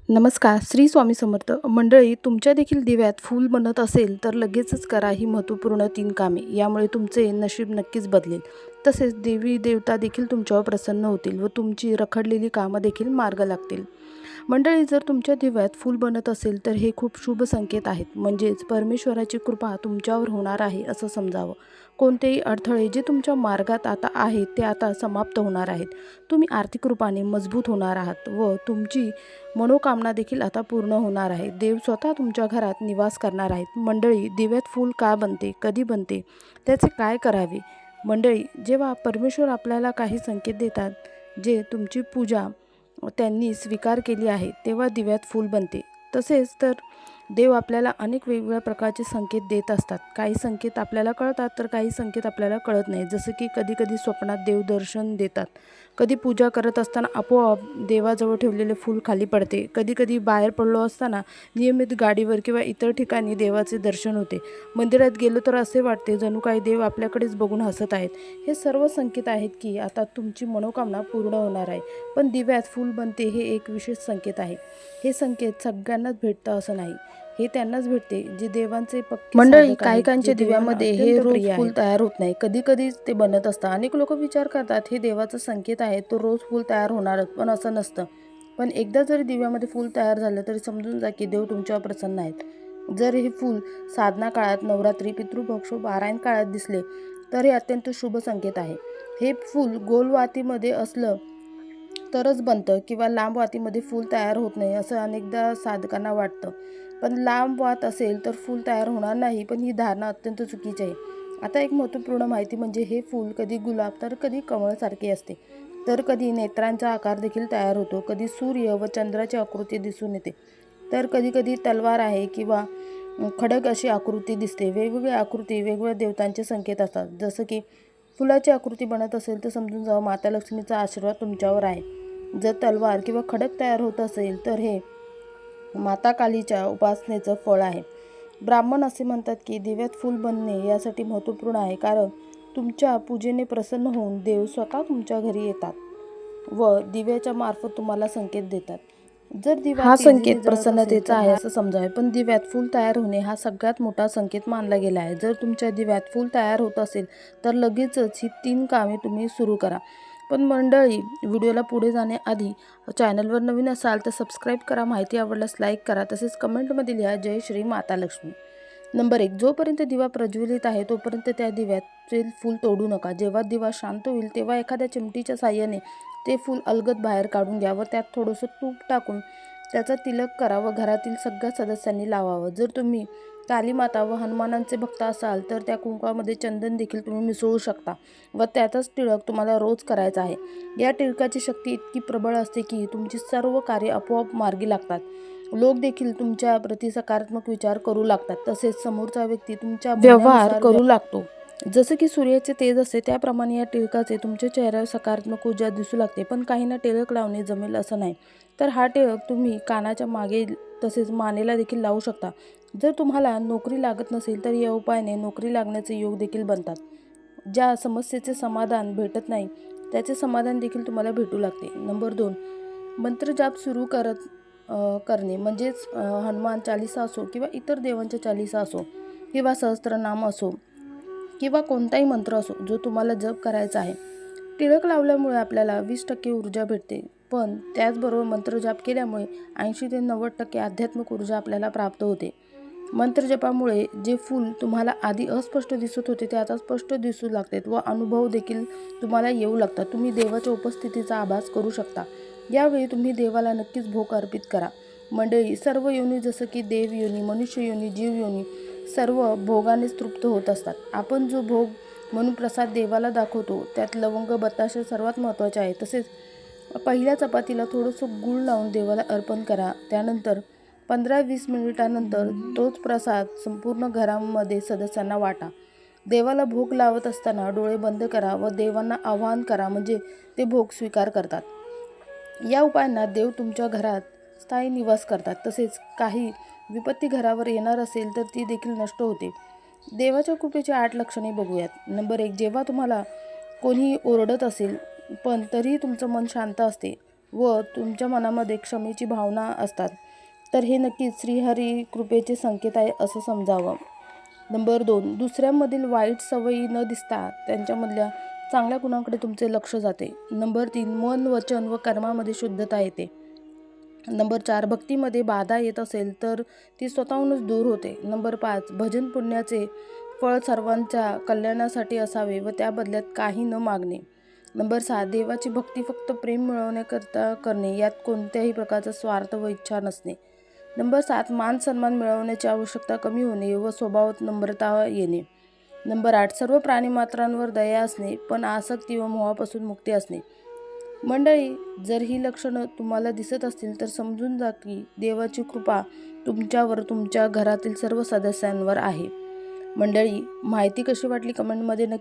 नमस्कार. श्री स्वामी समर्थ. मंडळी, तुमच्या देखील दिव्यात फूल बनत असेल तर लगेचच करा ही महत्त्वपूर्ण 3 कामे. यामुळे तुमचे नशीब नक्कीच बदलेल. तसेच देवी देवता देखील तुमच्यावर प्रसन्न होतील व तुमची रखडलेली कामं देखील मार्ग लागतील. मंडळी, जर तुमच्या दिव्यात फूल बनत असेल तर हे खूप शुभ संकेत आहेत. म्हणजेच परमेश्वराची कृपा तुमच्यावर होणार आहे असं समजावं. कोणतेही अडथळे जे तुमच्या मार्गात आता आहेत ते आता समाप्त होणार आहेत. तुम्ही आर्थिक रूपाने मजबूत होणार आहात व तुमची मनोकामना देखील आता पूर्ण होणार आहे. देव स्वतः तुमच्या घरात निवास करणार आहेत. मंडळी, दिव्यात फूल का बनते, कधी बनते, त्याचे काय करावे? मंडळी, जेव्हा परमेश्वर आपल्याला काही संकेत देतात जे तुमची पूजा त्यांनी स्वीकार केली आहे तेव्हा दिव्यात फूल बनते. तसेच तर देव आपल्याला अनेक वेगवेगळ्या प्रकारचे संकेत देत असतात. काही संकेत आपल्याला कळतात तर काही संकेत आपल्याला कळत नाही. जसं की कधी स्वप्नात देव दर्शन देतात, कधी पूजा करत असताना आपोआप देवाजवळ ठेवलेले फूल खाली पडते, कधी बाहेर पडलो असताना नियमित गाडीवर किंवा इतर ठिकाणी देवाचे दर्शन होते, मंदिरात गेलो तर असे वाटते जणू काही देव आपल्याकडेच बघून हसत आहेत. हे सर्व संकेत आहेत की आता तुमची मनोकामना पूर्ण होणार आहे. पण दिव्यात फूल बनते हे एक विशेष संकेत आहे. हे संकेत सगळ्यांनाच भेटतं असं नाही. हे त्यांनाच भेटते जे देवांचे पक्के मंडळी, साधक आहेत, काहीकांच्या जे देवांना दिव्यामध्ये हे अत्यंत रोज प्रिय फूल आहेत. तयार होत नाही, कधी ते बनत असतं. अनेक लोक विचार करतात हे देवाचा संकेत आहे, तो रोज फूल तयार होणारच, पण असं नसतं. पण एकदा जरी दिव्यामध्ये फूल तयार झालं तरी समजून जा की देव तुमच्यावर प्रसन्न आहेत. जर हे फूल साधना काळात, नवरात्री, पितृपक्ष, पारायण काळात दिसले तर हे अत्यंत शुभ संकेत आहे. हे फूल गोल वातीमध्ये असलं तरच बनतं किंवा लांब वातीमध्ये फूल तयार होत नाही असं अनेकदा साधकांना वाटतं. पण लांब वात असेल तर फूल तयार होणार नाही, पण ही धारणा अत्यंत चुकीची आहे. आता एक महत्त्वपूर्ण माहिती म्हणजे हे फूल कधी गुलाब तर कधी कमळसारखे असते, तर कधी नेत्रांचा आकार देखील तयार होतो, कधी सूर्य व चंद्राची आकृती दिसून येते, तर कधी तलवार आहे किंवा खडक अशी आकृती दिसते. वेगवेगळ्या आकृती वेगवेगळ्या देवतांचे संकेत असतात. जसं की फुलाची आकृती बनत असेल तर समजून जावं माता लक्ष्मीचा आशीर्वाद तुमच्यावर आहे. जर तलवार किंवा खडक तयार होत असेल तर हे माता कालीच्या उपासनेचं फळ आहे. ब्राह्मण असे म्हणतात की दिव्यात फूल बनणे यासाठी महत्त्वपूर्ण आहे, कारण तुमच्या पूजेने प्रसन्न होऊन देव स्वतः तुमच्या घरी येतात व दिव्याच्या मार्फत तुम्हाला संकेत देतात. जर दिवा हा तेजीने संकेत जळत असेल प्रसन्नतेचा तर आहे असं समजावे. पण दिव्यात फूल तयार होणे हा सगळ्यात मोठा संकेत मानला गेला आहे. जर तुमच्या दिव्यात फूल तयार होत असेल तर लगेचच ही 3 कामे तुम्ही सुरू करा. पण मंडळी, व्हिडिओला पुढे जाण्याआधी चॅनलवर नवीन असाल तर सबस्क्राईब करा, माहिती आवडल्यास लाईक करा, तसेच कमेंटमध्ये लिहा जय श्री माता लक्ष्मी. नंबर 1, जोपर्यंत दिवा प्रज्वलित आहे तोपर्यंत त्या दिव्याचे फूल तोडू नका. जेव्हा दिवा शांत होईल तेव्हा एखाद्या चिमटीच्या साहाय्याने ते फूल अलगद बाहेर काढून घ्या व त्यात थोडंसं तूप टाकून त्याचा तिलक करा व घरातील सगळ्या सदस्यांनी लावावं. जर तुम्ही कालीमाता व हनुमानांचे भक्त असाल तर त्या कुंकवामध्ये चंदन देखील तुम्ही मिसळू शकता व त्याचाच टिळक तुम्हाला रोज करायचा आहे. या टिळकाची शक्ती इतकी प्रबळ असते की तुमची सर्व कार्य आपोआप मार्गी लागतात. लोक देखील तुमच्या प्रति सकारात्मक विचार करू लागतात, तसेच समोरचा व्यक्ती तुमच्या व्यवहार करू लागतो. जसं की सूर्याचे तेज असते त्याप्रमाणे या टिळकाचे तुमच्या चेहऱ्यावर सकारात्मक ऊर्जा दिसू लागते. पण काहींना टिळक लावणे जमेल असं नाही, तर हा टिळक तुम्ही कानाच्या मागे तसेच मानेला देखील लावू शकता. जर तुम्हाला नोकरी लागत नसेल तर या उपायाने नोकरी लागण्याचे योग देखील बनतात. ज्या समस्येचे समाधान भेटत नाही त्याचे समाधान देखील तुम्हाला भेटू लागते. नंबर 2, मंत्रजाप सुरू करणे, म्हणजेच हनुमान चालीसा असो किंवा इतर देवांच्या चालीसा असो किंवा सहस्त्रनाम असो किंवा कोणताही मंत्र असो जो तुम्हाला जप करायचा आहे. टिळक लावल्यामुळे आपल्याला 20% ऊर्जा भेटते, पण त्याचबरोबर मंत्रजाप केल्यामुळे 80 ते 90% आध्यात्मिक ऊर्जा आपल्याला प्राप्त होते. मंत्रजपामुळे जे फूल तुम्हाला आधी अस्पष्ट दिसत होते ते आता स्पष्ट दिसू लागतात व अनुभव देखील तुम्हाला येऊ लागतात. तुम्ही देवाच्या उपस्थितीचा आभास करू शकता. यावेळी तुम्ही देवाला नक्कीच भोग अर्पित करा. मंडळी, सर्व योनी जसं की देव योनी, मनुष्य योनी, जीव योनी सर्व भोगानेच तृप्त होत असतात. आपण जो भोग म्हणून प्रसाद देवाला दाखवतो त्यात लवंग, बताशे सर्वात महत्त्वाचे आहे. तसेच पहिल्या चपातीला थोडंसं गूळ लावून देवाला अर्पण करा. त्यानंतर 15-20 मिनिटांनंतर तोच प्रसाद संपूर्ण घरामध्ये सदस्यांना वाटा. देवाला भोग लावत असताना डोळे बंद करा व देवांना आवाहन करा, म्हणजे ते भोग स्वीकार करतात. या उपायांना देव तुमच्या घरात स्थायी निवास करतात. तसेच काही विपत्ती घरावर येणार असेल तर ती देखील नष्ट होते. देवाच्या कृपेची 8 लक्षणे बघूयात. नंबर 1, जेव्हा तुम्हाला कोणी ओरडत असेल पण तरीही तुमचं मन शांत असते व तुमच्या मनामध्ये क्षमेची भावना असतात, तर हे नक्कीच श्रीहरी कृपेचे संकेत आहे असं समजावं. नंबर 2, दुसऱ्यांमधील वाईट सवयी न दिसता त्यांच्यामधल्या चांगल्या गुणांकडे तुमचे लक्ष जाते. नंबर 3, मन, वचन व कर्मामध्ये शुद्धता येते. नंबर 4, भक्तीमध्ये बाधा येत असेल तर ती स्वतःहूनच दूर होते. नंबर 5, भजन पुण्याचे फळ सर्वांच्या कल्याणासाठी असावे व त्या बदल्यात काही न मागणे. नंबर 6, देवाची भक्ती फक्त प्रेम मिळवण्याकरता करणे, यात कोणत्याही प्रकारचा स्वार्थ व इच्छा नसणे. नंबर 7, मान सन्मान मिळवण्याची आवश्यकता कमी होणे व स्वभावात नम्रता येणे. नंबर 8, सर्व प्राणीमात्रांवर दया असणे, पण आसक्ती व मोहापासून मुक्ती असणे. मंडळी, जर ही लक्षणं तुम्हाला दिसत असतील तर समजून जा की देवाची कृपा तुमच्यावर, तुमच्या घरातील सर्व सदस्यांवर आहे. मंडळी, माहिती कशी वाटली कमेंटमध्ये नक्की